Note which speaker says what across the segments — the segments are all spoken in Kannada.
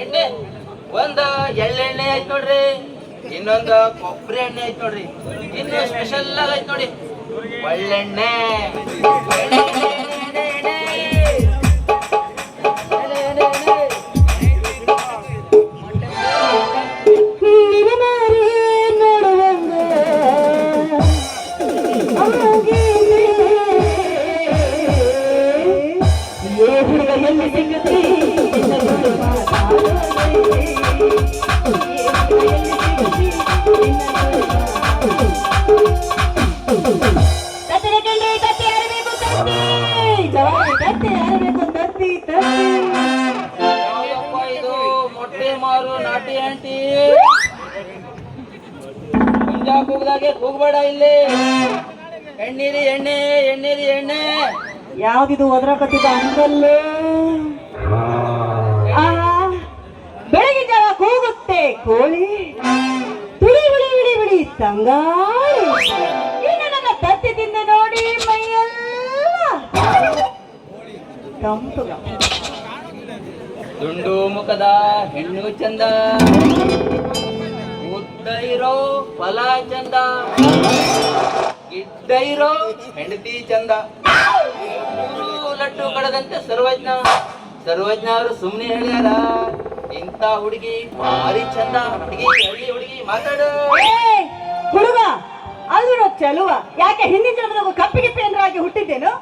Speaker 1: ಎಣ್ಣೆ ಒಂದು ಎಳ್ಳೆಣ್ಣೆ ಐತ್ ನೋಡ್ರಿ, ಇನ್ನೊಂದು ಕೊಬ್ಬರಿ ಎಣ್ಣೆ ಐತ್ ನೋಡ್ರಿ, ಇನ್ನು ಸ್ಪೆಷಲ್ ಆಗಿ ಐತ್ ನೋಡಿ ಒಳ್ಳೆಣ್ಣೆ. ಮೊಟ್ಟೆ ಮಾರು ನಾಟಿ ಆಂಟಿ ಮುಂಜಾಕ್ ಹೋಗ್ದಾಗೆ ಹೋಗ್ಬೇಡ ಇಲ್ಲಿ. ಎಣ್ಣೀರಿ ಎಣ್ಣೆ, ಎಣ್ಣೀರಿ ಎಣ್ಣೆ.
Speaker 2: ಯಾವ್ದಿದು ಒದ್ರಾಕತ್ತಿದ ಅಂಗಲ್ಲು? ಬೆಳಗಿನ ಜಾವ ಕೂಗುತ್ತೆ ಕೋಳಿ, ಬಿಳಿ ಬಿಳಿ ಬಿಳಿ ಬಿಳಿ ತಂಗಾಳಿ. ಇನ್ನು ನನ್ನ ತತ್ತಿ ತಿಂದ ನೋಡಿ ಮೈಯೆಲ್ಲ ತಂಪುಗ.
Speaker 1: ದುಂಡು ಮುಖದ ಹೆಣ್ಣು ಚಂದ, ಉದ್ದ ಇರೋ ಫಲ ಚಂದ, ಗಿಡ್ಡ ಇರೋ ಹೆಂಡತಿ ಚಂದ. ಲಡ್ಡು ಕಡದಂತೆ ಸರ್ವಜ್ಞ, ಸರ್ವಜ್ಞ ಅವರು ಸುಮ್ಮನೆ ಹೇಳ್ಯಾರ ಇಂಥ ಹುಡುಗಿ ಭಾರಿ ಚಂದ. ಹುಡುಗಿ ಹಳ್ಳಿ ಹುಡುಗಿ ಮಾತಾಡು.
Speaker 2: ಹುಡುಗ ಅಲ್ರು ಚಲುವ. ಯಾಕೆ ಹಿಂದಿನ ಜನ್ಮದಾಗ ಕಪ್ಪಿಗಿಪ್ಪಿ ಏನಾಗಿ ಹುಟ್ಟಿದ್ದೇನು?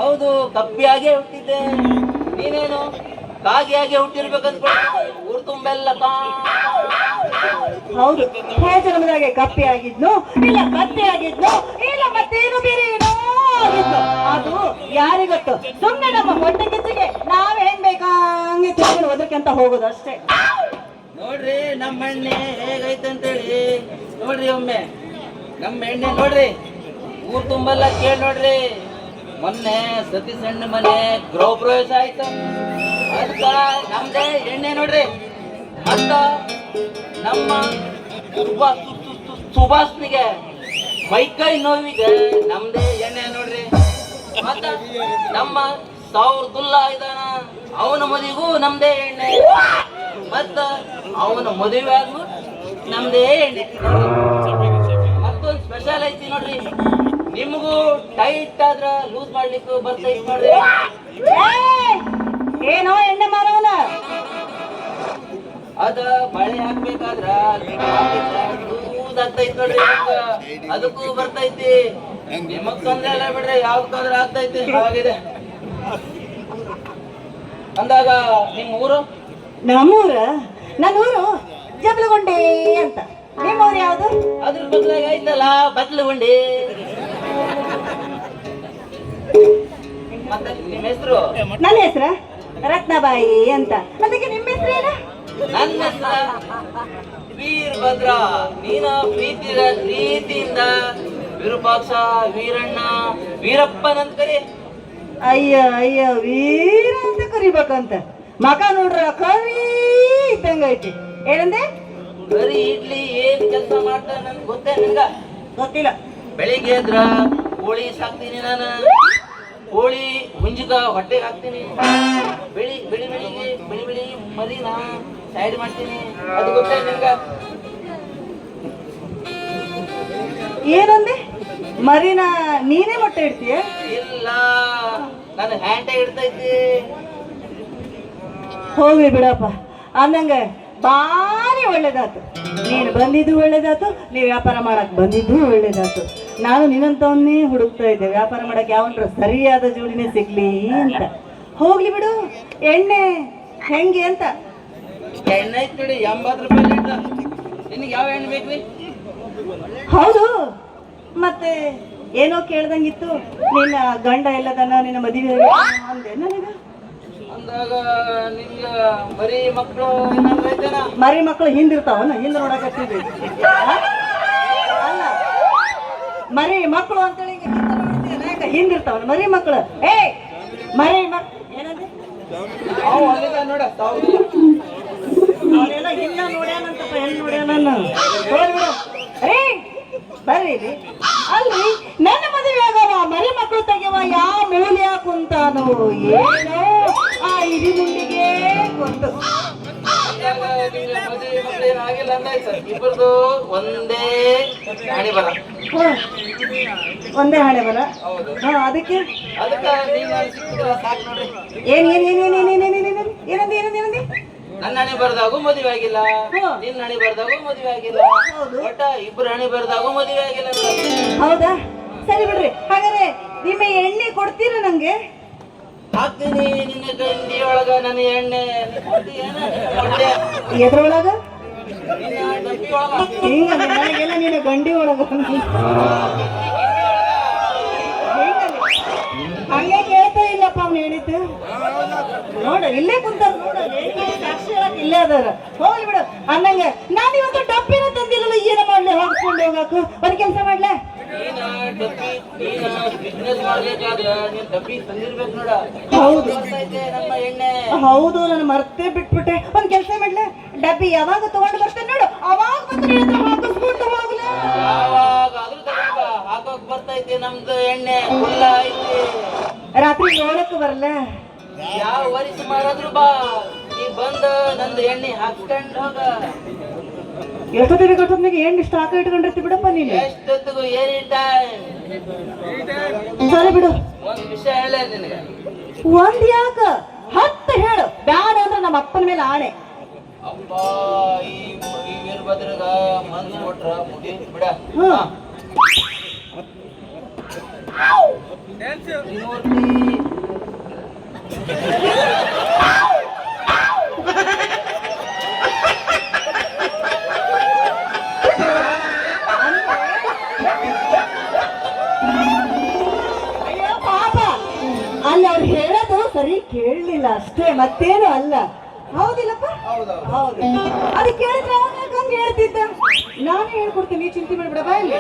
Speaker 1: ಹೌದು, ಕಪ್ಪಿಯಾಗೆ ಹುಟ್ಟಿದ್ದೆ. ನೀನೇನು ಕಾಗಿಯಾಗೆ ಹುಟ್ಟಿರ್ಬೇಕಂತ ಊರು ತುಂಬೆಲ್ಲ
Speaker 2: ಹೌದು, ಹೇ ಜನ್ಮದಾಗೆ ಕಪ್ಪಿ ಆಗಿದ್ನು, ಇಲ್ಲ ಕತ್ತೆ ಆಗಿದ್ನು, ಇಲ್ಲ ಮತ್ತೇನು ಬೇರೆ ಏನೋ ಆಗಿದ್ನು. ಅದು ಯಾರಿಗೊತ್ತು? ಸುಮ್ಮನೆ ನಮ್ಮ ಹೊಟ್ಟೆ ಕಿಚ್ಚಿಗೆ ನಾವ್ ಹೆಂಗ್ ಬೇಕಂಗೆ ತಿಳ್ಕೊಂಡು ಓದಕ್ಕೆಂತ ಹೋಗೋದು ಅಷ್ಟೇ.
Speaker 1: ನೋಡ್ರಿ ನಮ್ಮ ಎಣ್ಣೆ ಹೇಗೈತೆ ಅಂತೇಳಿ ನೋಡ್ರಿ, ಒಮ್ಮೆ ನಮ್ಮ ಎಣ್ಣೆ ನೋಡ್ರಿ ಊರು ತುಂಬೆಲ್ಲ ಕೇಳಿ ನೋಡ್ರಿ. ಮೊನ್ನೆ ಸತೀಶ್ ಹೆಣ್ಣು ಮನೆ ಗೃಹ ಪ್ರವೇಶ ಆಯ್ತು, ಅದ್ಕ ನಮ್ದೇ ಎಣ್ಣೆ ನೋಡ್ರಿ. ಮತ್ತ ನಮ್ಮ ಸುಭಾಷ್ನಿಗೆ ಮೈಕೈ ನೋವಿಗೆ ನಮ್ದೇ ಎಣ್ಣೆ ನೋಡ್ರಿ. ಮತ್ತ ನಮ್ಮ ಸಾವಿರದುಲ್ಲಾ ಇದಾನ, ಅವನ ಮದುವೆಗೂ ನಮ್ದೇ ಎಣ್ಣೆ. ಮತ್ತ ಅವನ ಮದುವೆ ಆದ್ರೂ ನಮ್ದೇ ಎಣ್ಣೆ. ಮತ್ತೊಂದು ಸ್ಪೆಷಲ್ ಐತಿ ನೋಡ್ರಿ, ನಿಮಗೂ ಟೈಟ್ ಆದ್ರ ಲೂಸ್ ಮಾಡ್ಲಿಕ್ಕೂ ಬರ್ತೈತಿ ನೋಡ್ರಿ.
Speaker 2: ಏನೋ ಎಣ್ಣೆ ಮಾರವನ,
Speaker 1: ಅದ ಮಳೆ ಹಾಕ್ಬೇಕಾದ್ರ ಲೂಸ್ ಆಗ್ತೈತಿ ನೋಡ್ರಿ, ಅದಕ್ಕೂ ಬರ್ತೈತಿ. ನಿಮಗ್ ತೊಂದ್ರೆ ಎಲ್ಲ ಬಿಡ್ರಿ, ಯಾವ್ದಾದ್ರ ಆಗ್ತೈತಿ. ಹಾಗಿದೆ ಅಂದಾಗ ನಿಮ್ಮ ಊರು?
Speaker 2: ನಮ್ಮೂರ? ನನ್ನ ಊರು ಜಬ್ಲಗುಂಡಿ ಅಂತ. ನಿಮ್ಮೂರು ಯಾವ್ದು?
Speaker 1: ಅದ್ರ ಬದಲಾಗಿ ಐತಲ್ಲ ಬತ್ಲಗುಂಡಿ. ಮತ್ತೆ ನಿಮ್ಮ ಹೆಸರು?
Speaker 2: ನನ್ನ ಹೆಸರ ರತ್ನಬಾಯಿ ಅಂತ. ಅದಕ್ಕೆ ನಿಮ್ಮ ಹೆಸರು ಏನು?
Speaker 1: ನನ್ನ ಹೆಸರ ವೀರಭದ್ರ. ನೀನ ಪ್ರೀತಿಯಿಂದ ವಿರೂಪಾಕ್ಷ, ವೀರಣ್ಣ, ವೀರಪ್ಪನಂತ ಕರಿ.
Speaker 2: ಅಯ್ಯ ಅಯ್ಯ, ವೀರ ಅಂತ ಕರಿಬೇಕಂತ. ಮಗ ನೋಡ್ರ ಕರಿ ಇದ್ದಂಗೈತಿ. ಏನಂದೆ?
Speaker 1: ಬರೀ ಇಡ್ಲಿ ಏನ್ ಕೆಲಸ ಮಾಡ್ತಾನೆ ನನ್ಗೆ ಗೊತ್ತೇ ನಿಂಗ?
Speaker 2: ಗೊತ್ತಿಲ್ಲ.
Speaker 1: ಬೆಳಿಗ್ಗೆ ಎದ್ರ ಕೋಳಿ ಸಾಕ್ತೀನಿ ನಾನು, ಕೋಳಿ ಹುಂಜಗ ಹೊಟ್ಟೆಗೆ ಹಾಕ್ತೀನಿ. ಬೆಳಿಗ್ಗೆ ಮರಿನ ಸೈಡ್ ಮಾಡ್ತೀನಿ, ಅದು ಗೊತ್ತೇ ನಿಂಗ?
Speaker 2: ಏನಂದೆ? ಮರಿನ ನೀನೇ ಮೊಟ್ಟೆ ಇಡ್ತೀಯ?
Speaker 1: ಇಲ್ಲ, ನನ್ನ ಹ್ಯಾಂಡೆ ಇಡ್ತೈತಿ.
Speaker 2: ಹೋಗ್ಲಿ ಬಿಡಪ್ಪ. ಅಂದಂಗ ಭಾರಿ ಒಳ್ಳೇದಾತು. ನೀನು ಬಂದಿದ್ದು ಒಳ್ಳೇದಾತು, ನೀವು ವ್ಯಾಪಾರ ಮಾಡಕ್ ಬಂದಿದ್ದು ಒಳ್ಳೇದಾತು. ನಾನು ನಿನ್ನಂತವನ್ನೇ ಹುಡುಕ್ತಾ ಇದ್ದೆ, ವ್ಯಾಪಾರ ಮಾಡಕ್ ಯಾವನ್ರ ಸರಿಯಾದ ಜೋಡಿನೇ ಸಿಗ್ಲಿ ಅಂತ. ಹೋಗ್ಲಿ ಬಿಡು. ಎಣ್ಣೆ ಹೆಂಗೆ ಅಂತ?
Speaker 1: ಎಣ್ಣೆ ಐತಿ ನೋಡಿ, 80 ರೂಪಾಯಿ ಲೀಟ್ರ್. ನಿನಗೆ ಯಾವ ಎಣ್ಣೆ ಬೇಕ್ರಿ?
Speaker 2: ಹೌದು, ಮತ್ತೆ ಏನೋ ಕೇಳ್ದಂಗಿತ್ತು. ನಿನ್ನ ಗಂಡ ಎಲ್ಲದನ್ನ ನಿನ್ನ ಮದುವೆ ಅಂದೆ ನನಗ.
Speaker 1: ಅಂದಾಗ ನಿಮ್ಗ ಮರಿ ಮಕ್ಕಳು ಏನಾದ್ರು ಐತೆನಾ?
Speaker 2: ಮರಿ ಮಕ್ಕಳು ಹಿಂದಿರ್ತಾವನ? ಹಿಂದೆ ನೋಡಕತ್ತಿದ್ವಿ ಅಲ್ಲ, ಮರಿ ಮಕ್ಕಳು ಅಂತೇಳಿ ಹಿಂದಿರ್ತಾವನ ಮರಿ ಮಕ್ಕಳು. ಏ ಮರಿ ಮಕ್ಕಳು ಏನಂದ್ರೆ
Speaker 1: ನೋಡ
Speaker 2: ಅವನೆಲ್ಲ ಹಿಂದ ನೋಡ್ಯಾನಂತಪ್ಪ. ಹೆಣ್ಣು ನೋಡ್ಯಾನ. ಬರ್ರಿ ಅಲ್ರಿ, ನನ್ನ ಮದುವೆ ಆಗವ ಮರಿ ಮಕ್ಕಳು ತೆಗೆವ ಯಾವ ಮೂಲ್ಯ ಕುಂತಾನು ಏನೋ ಆ ಇಡೀ ಮುಂಡಿಗೆ ಗೊತ್ತು.
Speaker 1: ಮದುವೆ ಮಕ್ಕಳು ಏನಾಗಿಲ್ಲ ಅಂದಾಯ್ತು, ಇಬ್ಬರದು ಒಂದೇ ಹಣೆ ಬರ.
Speaker 2: ಹ್ಮ್. ಒಂದೇ ಹಣೆ ಬರ.
Speaker 1: ಹೌದು.
Speaker 2: ಹಾ ಅದಕ್ಕೆ
Speaker 1: ಅದಕ್ಕ ನೀವು ಸಿಕ್ಕಿದ್ರೆ ಸಾಕು ನೋಡ್ರಿ.
Speaker 2: ಏನ್ ಏನ್ ಏನ್ ಏನ್ ಏನ್ ಏನ್ ಏನ್ ಏನ್ ಏನಂದಿ ಏನಂದಿ ಏನಂದಿ?
Speaker 1: ನನ್ನ ಹಣೆ ಬರ್ದಾಗೂ ಮದುವೆ ಆಗಿಲ್ಲ,
Speaker 2: ಹ್ಮ್.
Speaker 1: ನಿನ್ನ ಹಣೆ ಬರ್ದಾಗೂ ಮದುವೆ ಆಗಿಲ್ಲ,
Speaker 2: ಹೌದು.
Speaker 1: ಒಟ್ಟ ಇಬ್ಬರು ಹಣೆ ಬರ್ದಾಗೂ ಮದುವೆ ಆಗಿಲ್ಲ ನೋಡು.
Speaker 2: ಹೌದಾ? ಸರಿ ಬಿಡ್ರಿ. ಹಾಗಾದ್ರೆ ನಿಮ್ಮ ಎಣ್ಣೆ ಕೊಡ್ತೀರಾ ನಂಗೆ?
Speaker 1: ಹಾಕ್ತೀನಿ ನಿನ್ನ ಗಂಡಿ ಒಳಗ ನನ್ನ ಎಣ್ಣೆ. ಹೊಟ್ಟೆ
Speaker 2: ಎದ್ರೊಳಗ
Speaker 1: ನಿನ್ನ ಡಬ್ಬಿ ಒಳಗ
Speaker 2: ಹಿಂಗಂದ್ರೆ ನನಗೆಲ್ಲ ನೀನು ಗಂಡಿ ಒಳಗ ಹಂಗೆ ಕೇಳ್ತಾ ಇಲ್ಲಪ್ಪ ಅವ್ನು ಹೇಳಿದ್ದು. ನೋಡ ಇಲ್ಲೇ ಕುಂತಾರ ನೋಡ, ಸಾಕ್ಷಿ ಹೇಳಕ್ ಇಲ್ಲೇ ಅದಾರ. ಹೋಗ್ಲಿ ಬಿಡು. ಅನ್ನಂಗ ನಾನು ಇವತ್ತು ಡಬ್ಬಿನ ತಂದಿಲ್ಲಲ್ಲ, ಏನ ಮಾಡ್ಲಿ ಹಾಕ್ಸ್ಕೊಂಡು ಹೋಗಾಕು? ಒಂದ್ ಕೆಲಸ ಮಾಡ್ಲ,
Speaker 1: ನೀನ ಡಬ್ಬಿ ನೀನ ಬಿಸ್ನೆಸ್ ಮಾಡ್ಬೇಕಾದ್ರ ನೀನ್ ಡಬ್ಬಿ ತಂದಿರ್ಬೇಕು ನೋಡ.
Speaker 2: ಹೌದು.
Speaker 1: ಬರ್ತೈತೆ ನಮ್ಮ ಎಣ್ಣೆ.
Speaker 2: ಹೌದು, ನಾನು ಮರ್ತೇ ಬಿಟ್ಬಿಟ್ಟೆ. ಒಂದ್ ಕೆಲಸ ಮಾಡ್ಲ, ಡಬ್ಬಿ ಯಾವಾಗ ತಗೊಂಡು ಬರ್ತೇನೆ ನೋಡು, ಅವಾಗ ಬಂದು ನಿನ್ನ ಹತ್ರ ಹಾಕಿಸ್ಕೊಂಡು ಹೋಗ್ಲ.
Speaker 1: ಯಾವಾಗ ಆದ್ರೂ ತಗೊಂಡ್ ಬಾ, ಹಾಕೋಕ್ ಬರ್ತೈತೆ ನಮ್ದು ಎಣ್ಣೆ ಫುಲ್ಲ ಐತಿ.
Speaker 2: ರಾತ್ರಿ ನೋಡಕ್ ಬರಲ್ಲ.
Speaker 1: ಯಾವ ವರಿಸ ಮಾಡಿದ್ರು ಬಾ, ನೀ ಬಂದ ನಂದು ಎಣ್ಣೆ ಹಾಕ್ಸ್ಕೊಂಡ್ ಹೋಗ.
Speaker 2: ಎಷ್ಟೊತ್ತಿಗೆ ಏನ್ ಸ್ಟಾಕ್ ಇಟ್ಕೊಂಡಿರ್ತಿ ಬಿಡಪ್ಪ ನೀನು.
Speaker 1: ಎಷ್ಟೊತ್ತಿಗೂ ಏನಿ ಟೈಮ್.
Speaker 2: ಸರಿ ಬಿಡು.
Speaker 1: ಒಂದ್ ವಿಷಯ ಹೇಳ ನಿನಗ.
Speaker 2: ಒಂದ್ ಯಾಕ 10 ಹೇಳು. ಬ್ಯಾಡ ಅಂದ್ರೆ ನಮ್ಮ ಅಪ್ಪನ ಮೇಲೆ ಆಣೆ.
Speaker 1: ಅಪ್ಪ ಈ ವೀರಭದ್ರಗ ಮನ್ಸು ಕೊಟ್ರ ಮುಗಿತ್ ಬಿಡ.
Speaker 2: ಹ್ಮ್.
Speaker 1: ತ್ರಿಮೂರ್ತಿ
Speaker 2: ಅಯ್ಯೋ ಪಾಪ, ಅಲ್ಲಿ ಅವ್ರು ಹೇಳೋದು ಸರಿ ಕೇಳಲಿಲ್ಲ ಅಷ್ಟೇ, ಮತ್ತೇನು ಅಲ್ಲ. ಹೌದಿಲ್ಲಪ್ಪ? ಹೌದು. ಅದು ಕೇಳಿದ್ರೆ ಅವನ ಯಾಕಂದ್ ಹೇಳ್ತಿದ್ದ. ನಾನೇ ಹೇಳ್ಕೊಡ್ತೀನಿ, ನೀ ಚಿಂತೆ ಮಾಡ್ಬಿಡ. ಬಾಯಲ್ಲಿ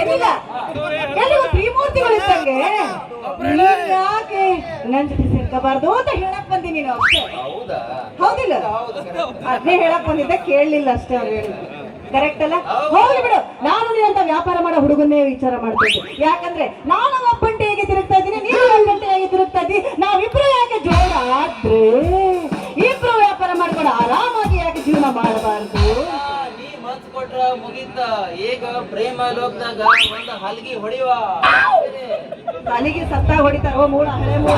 Speaker 2: ಏನಿಲ್ಲ, ಎಲ್ಲಿ ತ್ರಿಮೂರ್ತಿಗಳಿದ್ದಂಗೆ ಯಾಕೆ ನನ್ ಜೊತೆ ಸೇರ್ಕೋಬಾರ್ದು ಅಂತ ಹೇಳಕ್ ಬಂದಿ ನೀನು ಅಷ್ಟೇ.
Speaker 1: ಹೌದಾ?
Speaker 2: ಹೌದಿಲ್ಲ? ಅದನ್ನೇ ಹೇಳಕ್ ಬಂದಿದ್ದ, ಕೇಳಲಿಲ್ಲ ಅಷ್ಟೇ ಅವ್ರು ಹೇಳಿದ್ರು. ಕರೆಕ್ಟ್ ಅಲ್ಲ? ಹೋಗ್ಲಿ ಬಿಡು. ನಾನು ನೀನಂತ ವ್ಯಾಪಾರ ಮಾಡೋ ಹುಡುಗನ್ನೇ ವಿಚಾರ ಮಾಡ್ತಿದ್ದೆ. ಯಾಕಂದ್ರೆ ನಾನು ಒಬ್ಬಂಟೆಯಾಗಿ ತಿರುಗ್ತಾ ಇದ್ದೀನಿ, ನೀನು ಒಬ್ಬಂಟೆಯಾಗಿ ತಿರುಗ್ತಾ ಇದ್ದಿ. ನಾವಿಬ್ರು ಯಾಕೆ ಜೋಡ ಆದ್ರೆ ಇಬ್ರು ವ್ಯಾಪಾರ ಮಾಡ್ಕೊಂಡು ಆರಾಮಾಗಿ ಯಾಕೆ ಜೀವನ ಮಾಡಬಾರ್ದು?
Speaker 1: ನೀ ಮನ್ಸು ಕೊಟ್ರ ಮುಗೀತ. ಈಗ ಪ್ರೇಮ ಲೋಕದಾಗ ಒಂದು ಹಲ್ಗಿ ಹೊಡಿವ.
Speaker 2: ಅಲ್ಲಿಗೆ ಸತ್ತ ಹೊಡಿತಾರ ಮೂಳ ಹಳೆ ಮೂಳ.